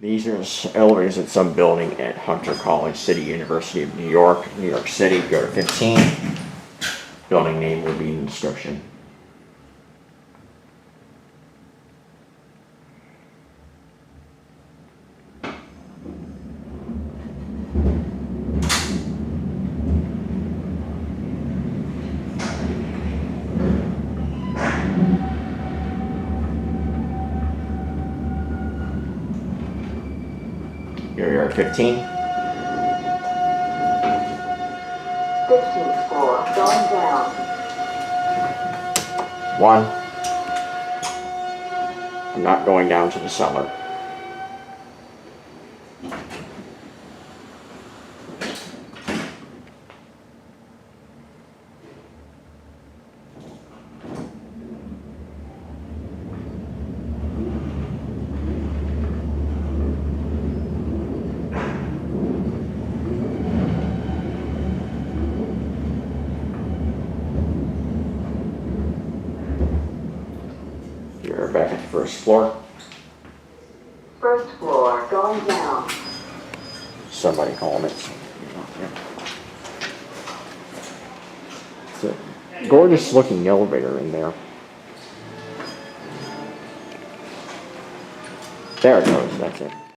These are elevators at some building at Hunter College, City University of New York, New York City. Go to 15. Building name will be in the description. Here we are at 15. 15th floor, going down. 1. I'm not going down to the cellar. You're back at the first floor. First floor, going down. Somebody home. It's a gorgeous looking elevator in there. There it goes, that's it.